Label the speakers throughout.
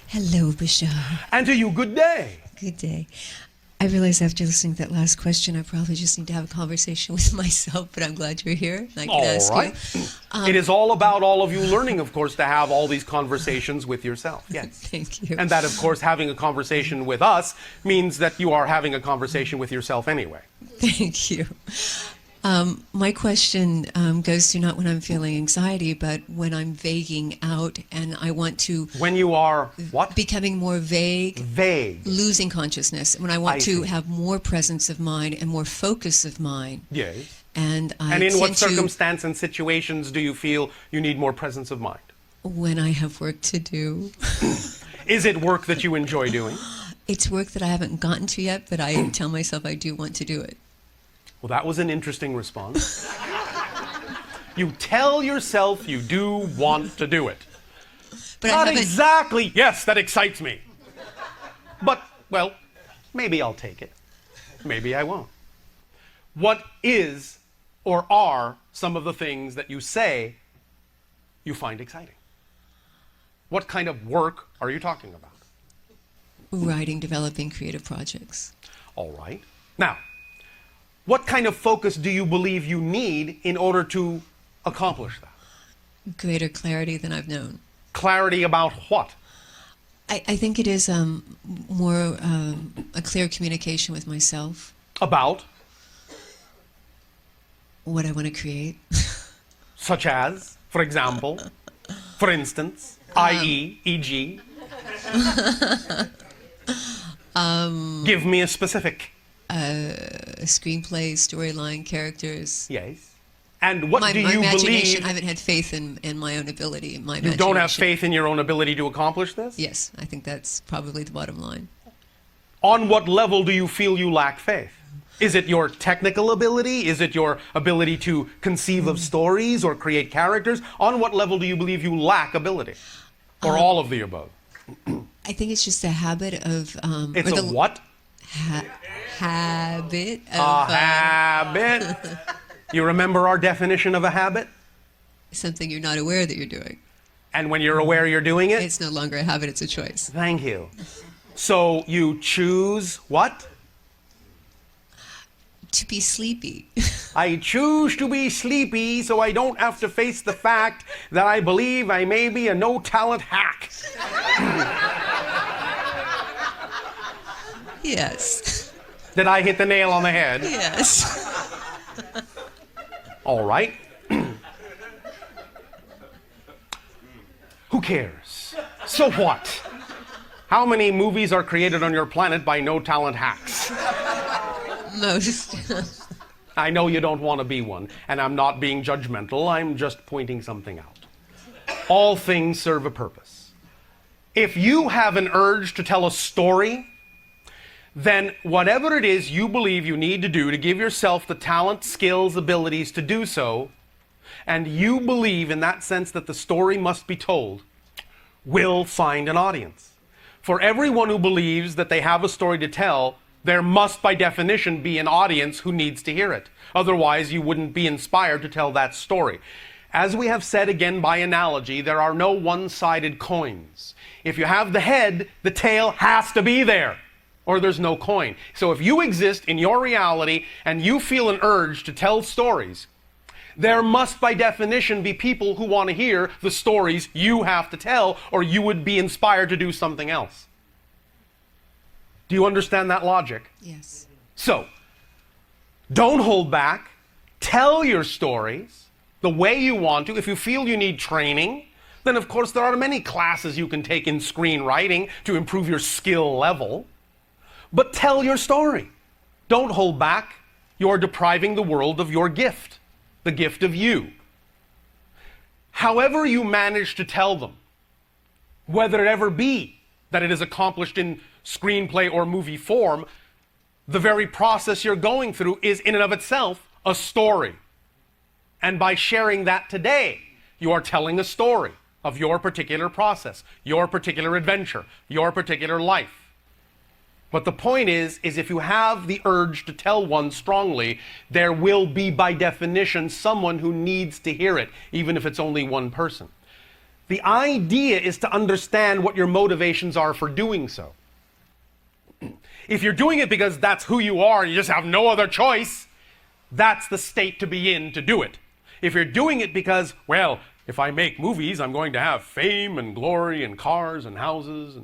Speaker 1: Hello, Bashar.
Speaker 2: And to you, good day.
Speaker 1: Good day. I realize after listening to that last question, I probably just need to have a conversation with myself, but I'm glad you're here. And I can ask you.
Speaker 2: It is all about all of you learning, of course, to have all these conversations with yourself. Yes.
Speaker 1: Thank you.
Speaker 2: And that, of course, having a conversation with us means that you are having a conversation with yourself anyway.
Speaker 1: Thank you. My question goes to not when I'm feeling anxiety, but when I'm vaguing out and I want to...
Speaker 2: When you are what?
Speaker 1: Becoming more vague.
Speaker 2: Vague.
Speaker 1: Losing consciousness. When I want to have more presence of mind and more focus of mind.
Speaker 2: Yes.
Speaker 1: And
Speaker 2: in what circumstance and situations do you feel you need more presence of mind?
Speaker 1: When I have work to do.
Speaker 2: Is it work that you enjoy doing?
Speaker 1: It's work that I haven't gotten to yet, but I tell myself I do want to do it.
Speaker 2: Well, that was an interesting response. You tell yourself you do want to do it.
Speaker 1: But
Speaker 2: Not exactly, yes, that excites me. But, well, maybe I'll take it. Maybe I won't. What is or are some of the things that you say you find exciting? What kind of work are you talking about?
Speaker 1: Writing, developing creative projects.
Speaker 2: All right. Now, what kind of focus do you believe you need in order to accomplish that?
Speaker 1: Greater clarity than I've known.
Speaker 2: Clarity about what?
Speaker 1: I think it is more a clear communication with myself.
Speaker 2: About?
Speaker 1: What I want to create.
Speaker 2: Such as, for example, for instance, i.e., e.g. Give me a specific.
Speaker 1: A screenplay, storyline, characters.
Speaker 2: Yes. And what do
Speaker 1: my
Speaker 2: you
Speaker 1: imagination,
Speaker 2: believe?
Speaker 1: I haven't had faith in my own ability. In my
Speaker 2: you don't have faith in your own ability to accomplish this?
Speaker 1: Yes, I think that's probably the bottom line.
Speaker 2: On what level do you feel you lack faith? Is it your technical ability? Is it your ability to conceive of stories or create characters? On what level do you believe you lack ability? Or all of the above?
Speaker 1: I think it's just a habit of...
Speaker 2: it's a what?
Speaker 1: Habit of...
Speaker 2: A habit? You remember our definition of a habit?
Speaker 1: Something you're not aware that you're doing.
Speaker 2: And when you're aware you're doing it?
Speaker 1: It's no longer a habit, it's a choice.
Speaker 2: Thank you. So you choose what?
Speaker 1: To be sleepy.
Speaker 2: I choose to be sleepy so I don't have to face the fact that I believe I may be a no-talent hack.
Speaker 1: Yes.
Speaker 2: Did I hit the nail on the head?
Speaker 1: Yes.
Speaker 2: All right. Who cares? So what? How many movies are created on your planet by no-talent hacks?
Speaker 1: Most.
Speaker 2: I know you don't want to be one, and I'm not being judgmental, I'm just pointing something out. All things serve a purpose. If you have an urge to tell a story, then whatever it is you believe you need to do to give yourself the talent, skills, abilities to do so, and you believe in that sense that the story must be told, will find an audience. For everyone who believes that they have a story to tell, there must by definition be an audience who needs to hear it. Otherwise, you wouldn't be inspired to tell that story. As we have said again by analogy, there are no one-sided coins. If you have the head, the tail has to be there, or there's no coin. So if you exist in your reality and you feel an urge to tell stories, there must by definition be people who want to hear the stories you have to tell, or you would be inspired to do something else. Do you understand that logic?
Speaker 1: Yes.
Speaker 2: So, don't hold back. Tell your stories the way you want to. If you feel you need training, then of course there are many classes you can take in screenwriting to improve your skill level. But tell your story. Don't hold back. You're depriving the world of your gift, the gift of you. However you manage to tell them, whether it ever be that it is accomplished in screenplay or movie form, the very process you're going through is in and of itself a story. And by sharing that today, you are telling a story of your particular process, your particular adventure, your particular life. But the point is if you have the urge to tell one strongly, there will be by definition someone who needs to hear it, even if it's only one person. The idea is to understand what your motivations are for doing so. If you're doing it because that's who you are and you just have no other choice, that's the state to be in to do it. If you're doing it because, well, if I make movies, I'm going to have fame and glory and cars and houses,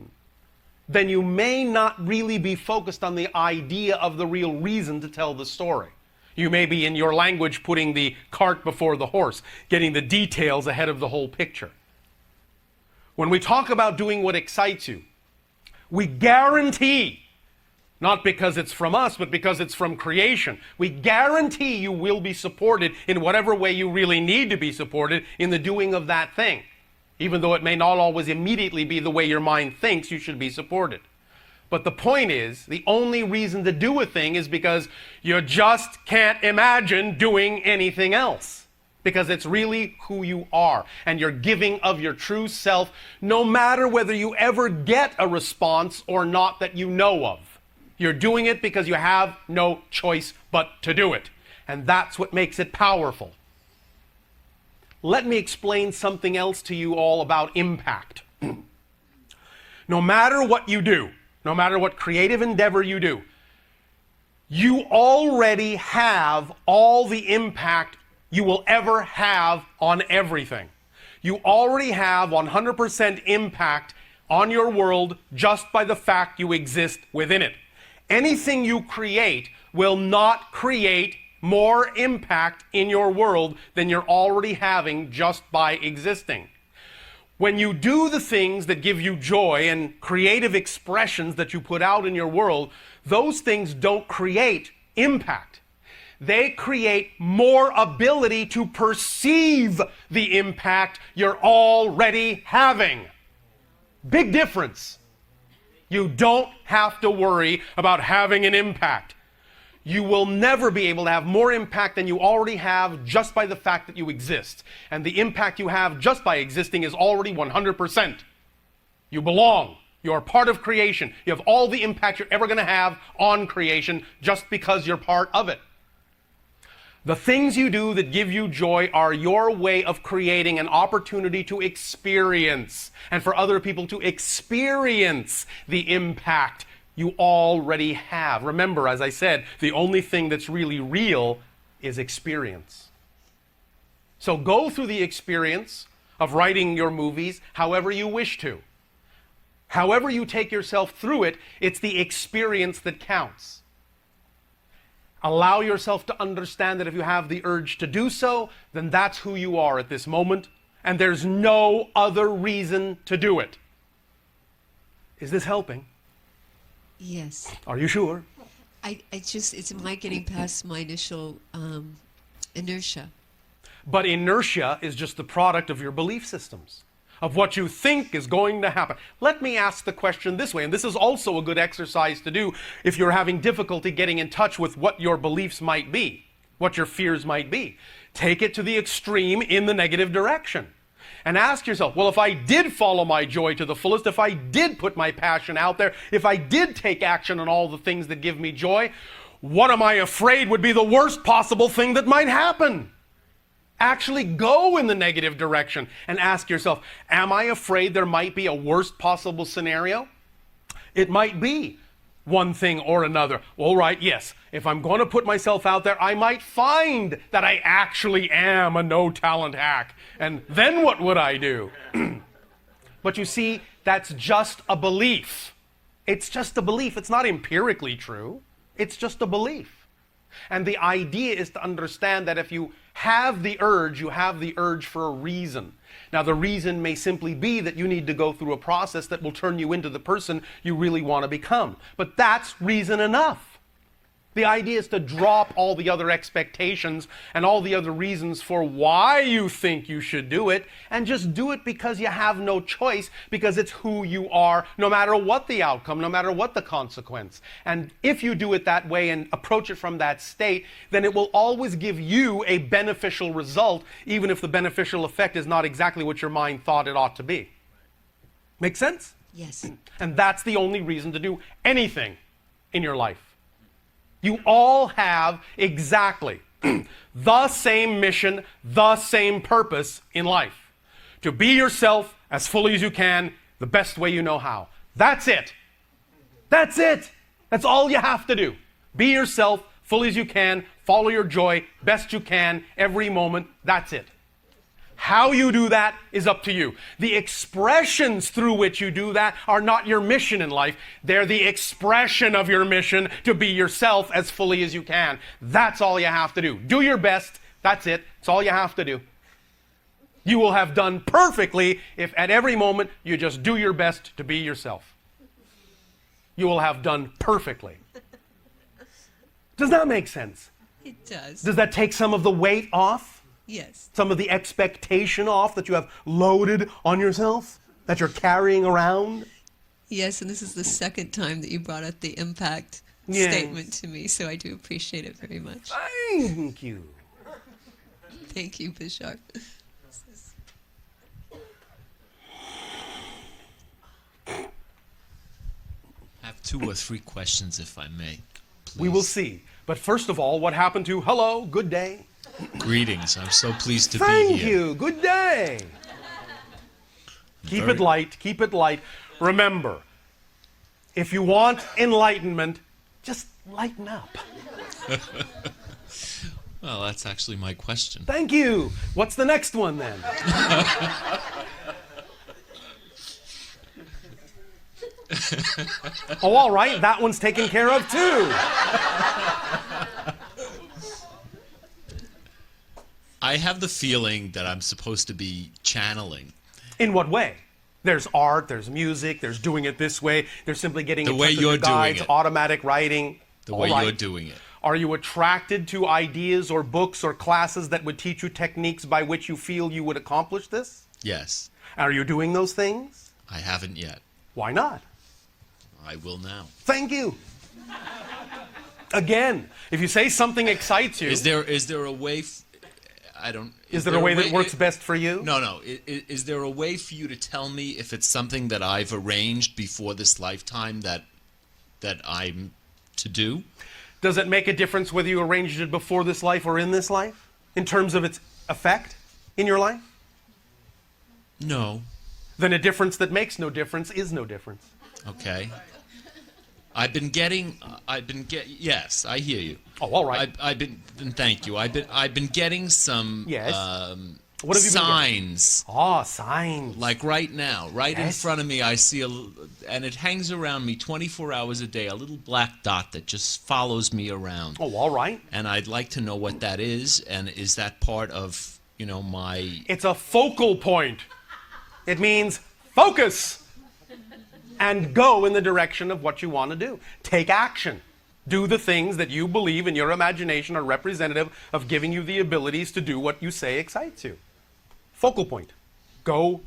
Speaker 2: then you may not really be focused on the idea of the real reason to tell the story. You may be, in your language, putting the cart before the horse, getting the details ahead of the whole picture. When we talk about doing what excites you, we guarantee, not because it's from us, but because it's from creation, we guarantee you will be supported in whatever way you really need to be supported in the doing of that thing. Even though it may not always immediately be the way your mind thinks you should be supported. But the point is, the only reason to do a thing is because you just can't imagine doing anything else. Because it's really who you are, and you're giving of your true self, no matter whether you ever get a response or not that you know of. You're doing it because you have no choice but to do it. And that's what makes it powerful. Let me explain something else to you all about impact. No matter what you do, no matter what creative endeavor you do, you already have all the impact you will ever have on everything. You already have 100% impact on your world just by the fact you exist within it. Anything you create will not create more impact in your world than you're already having just by existing. When you do the things that give you joy and creative expressions that you put out in your world, those things don't create impact. They create more ability to perceive the impact you're already having. Big difference. You don't have to worry about having an impact. You will never be able to have more impact than you already have just by the fact that you exist. And the impact you have just by existing is already 100%. You belong. You are part of creation. You have all the impact you're ever going to have on creation just because you're part of it. The things you do that give you joy are your way of creating an opportunity to experience, and for other people to experience the impact you already have. Remember, as I said, the only thing that's really real is experience. So go through the experience of writing your movies however you wish to. However you take yourself through it, it's the experience that counts. Allow yourself to understand that if you have the urge to do so, then that's who you are at this moment, and there's no other reason to do it. Is this helping?
Speaker 1: Yes.
Speaker 2: Are you sure?
Speaker 1: It's my getting past my initial inertia.
Speaker 2: But inertia is just the product of your belief systems, of what you think is going to happen. Let me ask the question this way, and this is also a good exercise to do if you're having difficulty getting in touch with what your beliefs might be, what your fears might be. Take it to the extreme in the negative direction. And ask yourself, well, if I did follow my joy to the fullest, if I did put my passion out there, if I did take action on all the things that give me joy, what am I afraid would be the worst possible thing that might happen? Actually go in the negative direction and ask yourself, am I afraid there might be a worst possible scenario? It might be one thing or another. All right, yes, if I'm going to put myself out there, I might find that I actually am a no-talent hack. And then what would I do? But you see, that's just a belief. It's just a belief. It's not empirically true. It's just a belief. And the idea is to understand that if you have the urge, you have the urge for a reason. Now, the reason may simply be that you need to go through a process that will turn you into the person you really want to become. But that's reason enough. The idea is to drop all the other expectations and all the other reasons for why you think you should do it, and just do it because you have no choice, because it's who you are, no matter what the outcome, no matter what the consequence. And if you do it that way and approach it from that state, then it will always give you a beneficial result, even if the beneficial effect is not exactly what your mind thought it ought to be. Make sense?
Speaker 1: Yes.
Speaker 2: And that's the only reason to do anything in your life. You all have exactly the same mission, the same purpose in life. to be yourself as fully as you can, the best way you know how. That's it. That's it. That's all you have to do. Be yourself fully as you can, follow your joy best you can every moment. That's it. How you do that is up to you. The expressions through which you do that are not your mission in life. They're the expression of your mission to be yourself as fully as you can. That's all you have to do. Do your best. That's it. That's all you have to do. You will have done perfectly if at every moment you just do your best to be yourself. You will have done perfectly. Does that make sense?
Speaker 1: It does.
Speaker 2: Does that take some of the weight off?
Speaker 1: Yes.
Speaker 2: Some of the expectation off that you have loaded on yourself, that you're carrying around?
Speaker 1: Yes, and this is the second time that you brought up the impact
Speaker 2: Yes.
Speaker 1: statement to me, so I do appreciate it very much.
Speaker 2: Thank you.
Speaker 1: Thank you, Bashar.
Speaker 3: I have 2 or 3 questions, if I may. Please.
Speaker 2: We will see. But first of all, what happened to hello, good day?
Speaker 3: Greetings. I'm so pleased to be
Speaker 2: Thank
Speaker 3: here.
Speaker 2: you. Good day. Keep
Speaker 3: Very-
Speaker 2: it light. Keep it light. Remember, if you want enlightenment, just lighten up.
Speaker 3: Well, that's actually my question.
Speaker 2: Thank you. What's the next one then? Oh, all right. That one's taken care of too.
Speaker 3: I have the feeling that I'm supposed to be channeling.
Speaker 2: In what way? There's art, there's music, there's doing it this way, there's simply getting
Speaker 3: The
Speaker 2: in
Speaker 3: way
Speaker 2: touch with
Speaker 3: you're
Speaker 2: your guides,
Speaker 3: doing it.
Speaker 2: automatic writing.
Speaker 3: The
Speaker 2: All
Speaker 3: way
Speaker 2: right.
Speaker 3: you're doing it.
Speaker 2: Are you attracted to ideas or books or classes that would teach you techniques by which you feel you would accomplish this?
Speaker 3: Yes.
Speaker 2: Are you doing those things?
Speaker 3: I haven't yet.
Speaker 2: Why not?
Speaker 3: I will now.
Speaker 2: Thank you. Again, if you say something excites you,
Speaker 3: Is there a way? I don't.
Speaker 2: is there a way that works best for you?
Speaker 3: No. Is there a way for you to tell me if it's something that I've arranged before this lifetime that I'm to do?
Speaker 2: Does it make a difference whether you arranged it before this life or in this life, in terms of its effect in your life?
Speaker 3: No.
Speaker 2: Then a difference that makes no difference is no difference.
Speaker 3: Okay. Yes, I hear you.
Speaker 2: Oh, all right.
Speaker 3: Thank you. I've been getting some
Speaker 2: Yes. What have you been getting?
Speaker 3: signs.
Speaker 2: Signs.
Speaker 3: Like right now, right in
Speaker 2: Yes.
Speaker 3: front of me, I see and it hangs around me 24 hours a day, a little black dot that just follows me around.
Speaker 2: Oh, all right.
Speaker 3: And I'd like to know what that is, and is that part of, my...
Speaker 2: It's a focal point. It means focus and go in the direction of what you want to do. Take action. Do the things that you believe in your imagination are representative of giving you the abilities to do what you say excites you. Focal point. Go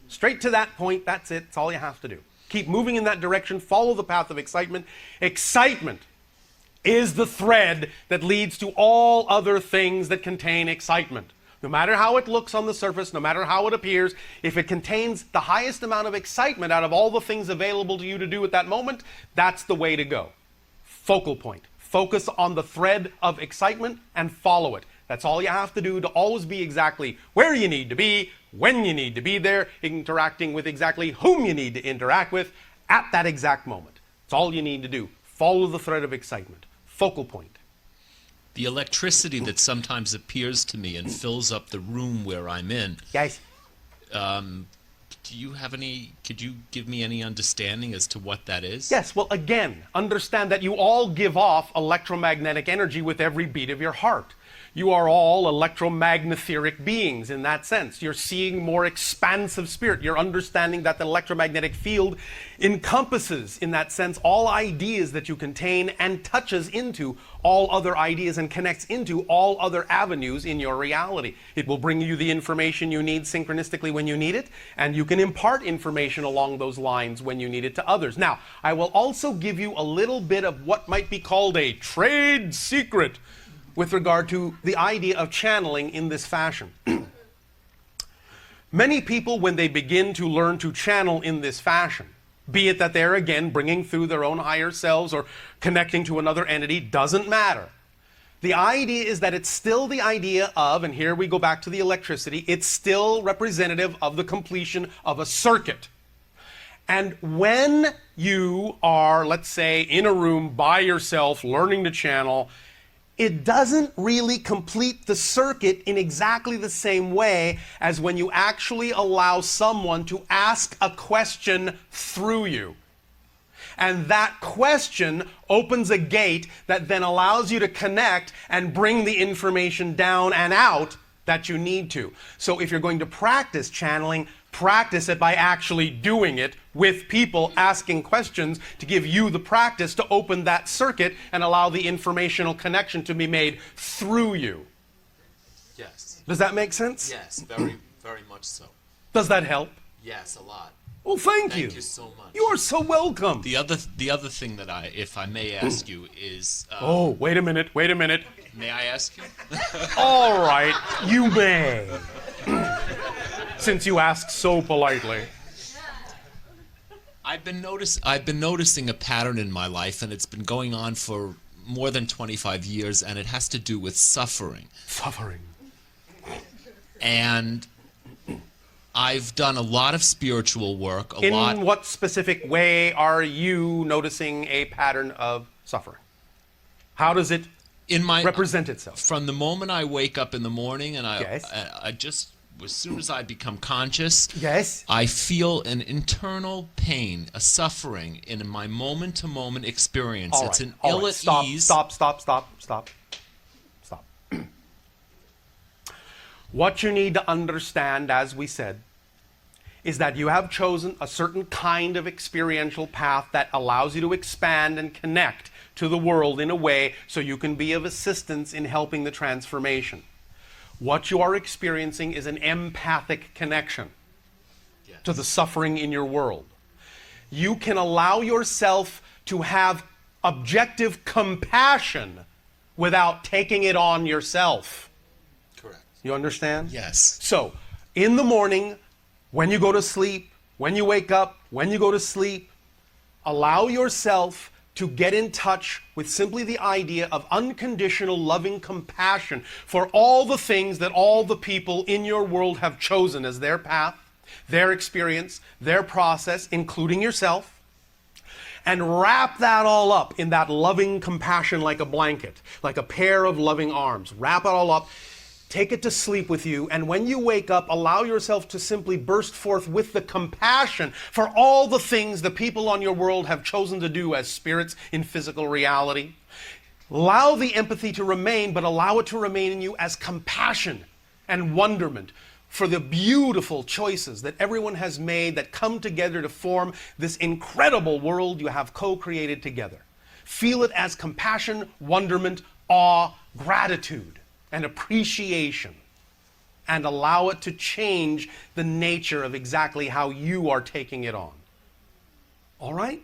Speaker 2: straight to that point. That's it. That's all you have to do. Keep moving in that direction. Follow the path of excitement. Excitement is the thread that leads to all other things that contain excitement. No matter how it looks on the surface, no matter how it appears, if it contains the highest amount of excitement out of all the things available to you to do at that moment, that's the way to go. Focal point. Focus on the thread of excitement and follow it. That's all you have to do to always be exactly where you need to be, when you need to be there, interacting with exactly whom you need to interact with at that exact moment. That's all you need to do. Follow the thread of excitement. Focal point.
Speaker 3: The electricity that sometimes appears to me and fills up the room where I'm in.
Speaker 2: Yes.
Speaker 3: Could you give me any understanding as to what that is?
Speaker 2: Yes, well, again, understand that you all give off electromagnetic energy with every beat of your heart. You are all electromagnetheric beings in that sense. You're seeing more expansive spirit. You're understanding that the electromagnetic field encompasses, in that sense, all ideas that you contain and touches into all other ideas and connects into all other avenues in your reality. It will bring you the information you need synchronistically when you need it, and you can impart information along those lines when you need it to others. Now, I will also give you a little bit of what might be called a trade secret with regard to the idea of channeling in this fashion. Many people, when they begin to learn to channel in this fashion, be it that they're again bringing through their own higher selves or connecting to another entity, doesn't matter. The idea is that it's still the idea of, and here we go back to the electricity, it's still representative of the completion of a circuit. And when you are, let's say, in a room by yourself learning to channel, it doesn't really complete the circuit in exactly the same way as when you actually allow someone to ask a question through you. And that question opens a gate that then allows you to connect and bring the information down and out that you need to. So if you're going to practice channeling, practice it by actually doing it with people asking questions to give you the practice to open that circuit and allow the informational connection to be made through you.
Speaker 3: Yes.
Speaker 2: Does that make sense?
Speaker 3: Yes, very, very much so.
Speaker 2: Does that help?
Speaker 3: Yes, a lot.
Speaker 2: Well, thank you.
Speaker 3: Thank you so much.
Speaker 2: You are so welcome.
Speaker 3: The other thing that if I may ask you is...
Speaker 2: Oh, wait a minute.
Speaker 3: May I ask you?
Speaker 2: All right, you may. Since you asked so politely.
Speaker 3: I've been noticing a pattern in my life, and it's been going on for more than 25 years, and it has to do with suffering.
Speaker 2: Suffering.
Speaker 3: And I've done a lot of spiritual work,
Speaker 2: In what specific way are you noticing a pattern of suffering? How does it represent itself?
Speaker 3: From the moment I wake up in the morning, and
Speaker 2: Yes.
Speaker 3: I just, as soon as I become conscious,
Speaker 2: Yes.
Speaker 3: I feel an internal pain, a suffering in my moment-to-moment experience.
Speaker 2: All
Speaker 3: It's
Speaker 2: right,
Speaker 3: an
Speaker 2: all
Speaker 3: ill
Speaker 2: right.
Speaker 3: at
Speaker 2: Stop,
Speaker 3: ease.
Speaker 2: Stop. What you need to understand, as we said, is that you have chosen a certain kind of experiential path that allows you to expand and connect to the world in a way so you can be of assistance in helping the transformation. What you are experiencing is an empathic connection to the suffering in your world. You can allow yourself to have objective compassion without taking it on yourself.
Speaker 3: Correct.
Speaker 2: You understand?
Speaker 3: Yes.
Speaker 2: So, in the morning, when you go to sleep, when you wake up, when you go to sleep, allow yourself to get in touch with simply the idea of unconditional loving compassion for all the things that all the people in your world have chosen as their path, their experience, their process, including yourself, and wrap that all up in that loving compassion like a blanket, like a pair of loving arms. Wrap it all up. Take it to sleep with you, and when you wake up, allow yourself to simply burst forth with the compassion for all the things the people on your world have chosen to do as spirits in physical reality. Allow the empathy to remain, but allow it to remain in you as compassion and wonderment for the beautiful choices that everyone has made that come together to form this incredible world you have co-created together. Feel it as compassion, wonderment, awe, gratitude, and appreciation, and allow it to change the nature of exactly how you are taking it on. All right?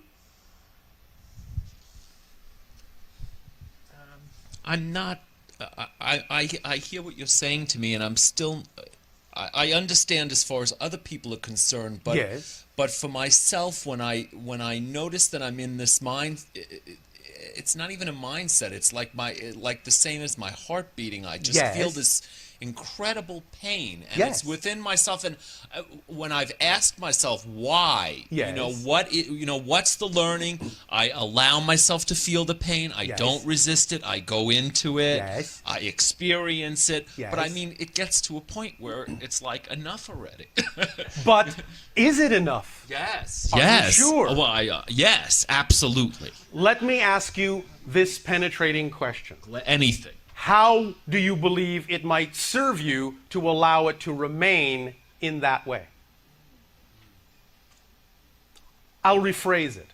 Speaker 3: I'm not. I hear what you're saying to me, and I'm still. I understand as far as other people are concerned, but
Speaker 2: Yes.
Speaker 3: but for myself, when I notice that I'm in this mind. It's not even a mindset. It's like the same as my heart beating. I just
Speaker 2: Yes.
Speaker 3: feel this incredible pain, and
Speaker 2: Yes.
Speaker 3: it's within myself. And when I've asked myself why,
Speaker 2: Yes.
Speaker 3: what's the learning? I allow myself to feel the pain. I
Speaker 2: Yes.
Speaker 3: don't resist it. I go into it.
Speaker 2: Yes.
Speaker 3: I experience it. But I
Speaker 2: Yes.
Speaker 3: mean, it gets to a point where it's like enough already.
Speaker 2: But is it enough?
Speaker 3: Yes.
Speaker 2: Are you
Speaker 3: Yes.
Speaker 2: sure?
Speaker 3: Well, yes, absolutely.
Speaker 2: Let me ask you this penetrating question.
Speaker 3: Anything.
Speaker 2: How do you believe it might serve you to allow it to remain in that way? I'll rephrase it.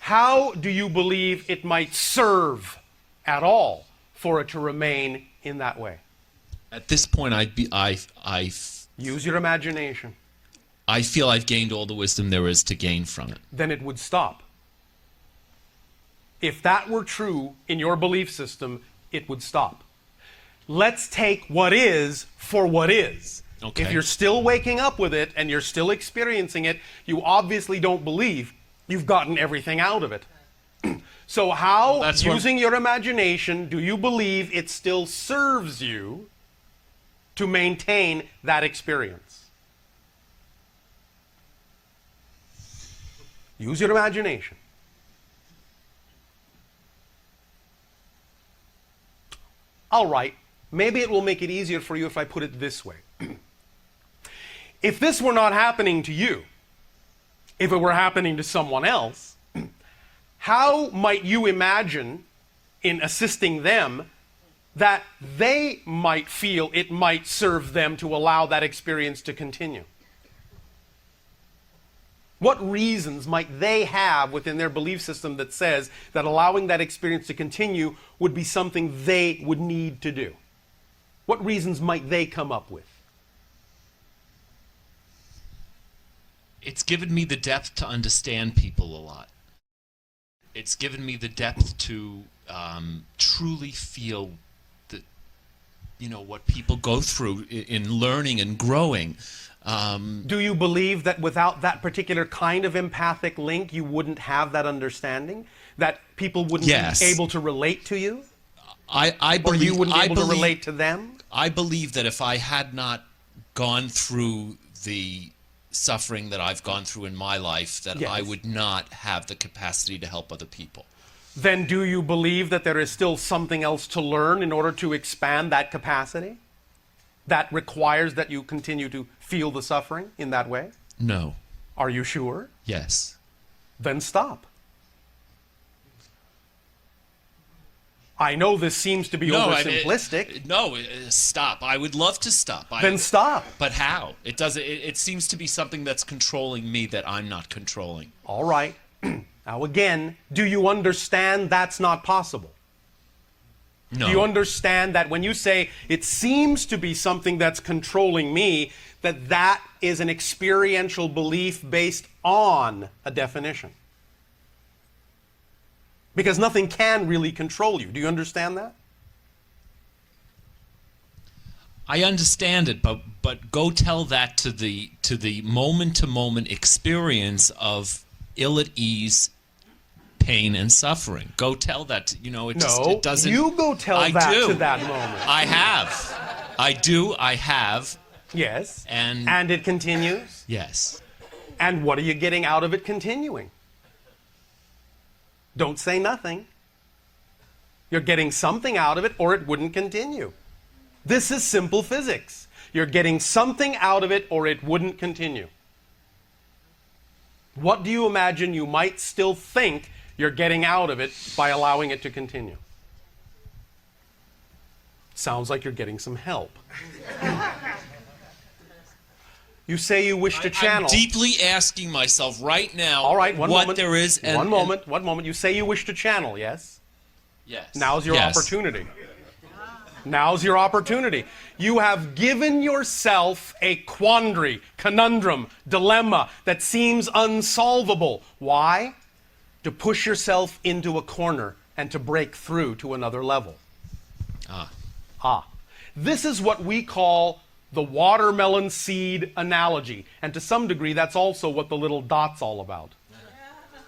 Speaker 2: How do you believe it might serve at all for it to remain in that way?
Speaker 3: At this point,
Speaker 2: Use your imagination.
Speaker 3: I feel I've gained all the wisdom there is to gain from it.
Speaker 2: Then it would stop. If that were true in your belief system, it would stop. Let's take what is for what is.
Speaker 3: Okay.
Speaker 2: If you're still waking up with it and you're still experiencing it, you obviously don't believe you've gotten everything out of it. So how,
Speaker 3: That's
Speaker 2: using your imagination, do you believe it still serves you to maintain that experience? Use your imagination. All right, maybe it will make it easier for you if I put it this way. If this were not happening to you, if it were happening to someone else, how might you imagine, in assisting them, that they might feel it might serve them to allow that experience to continue? What reasons might they have within their belief system that says that allowing that experience to continue would be something they would need to do? What reasons might they come up with?
Speaker 3: It's given me the depth to understand people a lot. It's given me the depth to truly feel that, what people go through in learning and growing.
Speaker 2: Do you believe that without that particular kind of empathic link, you wouldn't have that understanding? That people wouldn't
Speaker 3: Yes.
Speaker 2: be able to relate to you?
Speaker 3: I
Speaker 2: Or
Speaker 3: believe
Speaker 2: you wouldn't be able to
Speaker 3: believe-
Speaker 2: relate to them?
Speaker 3: I believe that if I had not gone through the suffering that I've gone through in my life, that
Speaker 2: Yes.
Speaker 3: I would not have the capacity to help other people.
Speaker 2: Then do you believe that there is still something else to learn in order to expand that capacity? That requires that you continue to feel the suffering in that way?
Speaker 3: No.
Speaker 2: Are you sure?
Speaker 3: Yes.
Speaker 2: Then stop. I know this seems to be oversimplistic.
Speaker 3: Stop. I would love to stop.
Speaker 2: Then stop.
Speaker 3: But how? It doesn't. It seems to be something that's controlling me that I'm not controlling.
Speaker 2: All right. Now again, do you understand that's not possible?
Speaker 3: No.
Speaker 2: Do you understand that when you say it seems to be something that's controlling me, that that is an experiential belief based on a definition? Because nothing can really control you. Do you understand that?
Speaker 3: I understand it, but go tell that to the moment-to-moment experience of ill at ease, pain and suffering. Go tell that. It doesn't.
Speaker 2: You go tell
Speaker 3: I
Speaker 2: that
Speaker 3: do.
Speaker 2: to that moment.
Speaker 3: I have. I do. I have.
Speaker 2: Yes.
Speaker 3: And
Speaker 2: it continues.
Speaker 3: Yes.
Speaker 2: And what are you getting out of it continuing? Don't say nothing. You're getting something out of it or it wouldn't continue. This is simple physics. You're getting something out of it or it wouldn't continue. What do you imagine you might still think you're getting out of it by allowing it to continue? Sounds like you're getting some help. You say you wish to channel.
Speaker 3: I'm deeply asking myself right now.
Speaker 2: All right, one moment.
Speaker 3: there is.
Speaker 2: One moment. You say you wish to channel, yes?
Speaker 3: Yes.
Speaker 2: Now's your
Speaker 3: Yes.
Speaker 2: opportunity. Now's your opportunity. You have given yourself a quandary, conundrum, dilemma that seems unsolvable. Why? To push yourself into a corner and to break through to another level. This is what we call the watermelon seed analogy. And to some degree, that's also what the little dot's all about.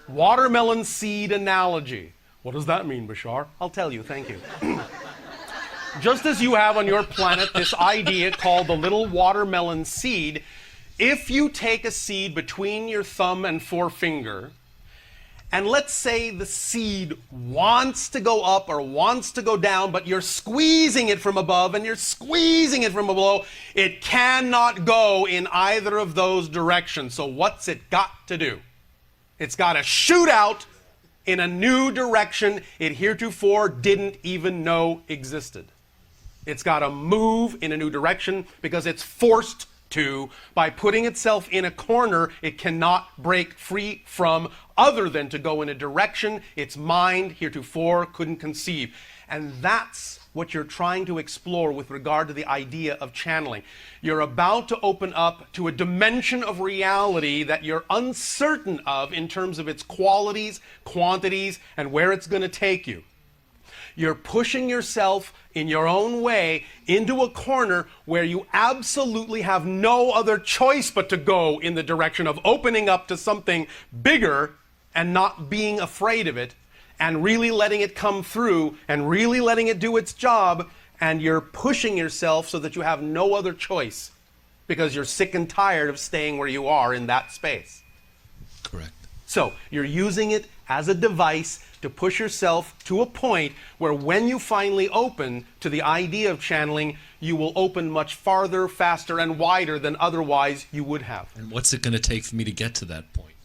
Speaker 2: Watermelon seed analogy. What does that mean, Bashar? I'll tell you, thank you. Just as you have on your planet this idea called the little watermelon seed, if you take a seed between your thumb and forefinger, and let's say the seed wants to go up or wants to go down, but you're squeezing it from above and you're squeezing it from below, it cannot go in either of those directions. So what's it got to do? It's got to shoot out in a new direction it heretofore didn't even know existed. It's got to move in a new direction because it's forced to. By putting itself in a corner it cannot break free from, other than to go in a direction its mind heretofore couldn't conceive. And that's what you're trying to explore with regard to the idea of channeling. You're about to open up to a dimension of reality that you're uncertain of in terms of its qualities, quantities, and where it's going to take you. You're pushing yourself in your own way into a corner where you absolutely have no other choice but to go in the direction of opening up to something bigger and not being afraid of it. and really letting it come through and really letting it do its job, and you're pushing yourself so that you have no other choice because you're sick and tired of staying where you are in that space.
Speaker 4: Correct.
Speaker 2: So you're using it as a device to push yourself to a point where when you finally open to the idea of channeling, you will open much farther, faster, and wider than otherwise you would have.
Speaker 4: And what's it going to take for me to get to that point?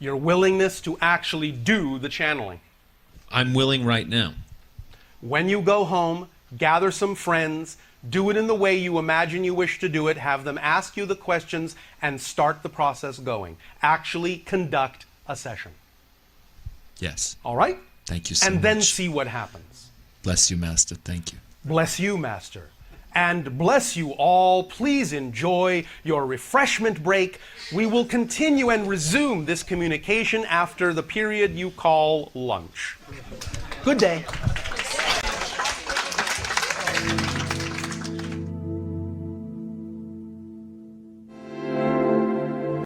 Speaker 2: Your willingness to actually do the channeling.
Speaker 4: I'm willing right now.
Speaker 2: When you go home, gather some friends, do it in the way you imagine you wish to do it, have them ask you the questions, and start the process going. Actually conduct a session.
Speaker 4: Yes.
Speaker 2: All right?
Speaker 4: Thank you so much.
Speaker 2: And then see what happens.
Speaker 4: Bless you, Master. Thank you.
Speaker 2: Bless you, Master. And bless you all. Please enjoy your refreshment break. We will continue and resume this communication after the period you call lunch. Good day.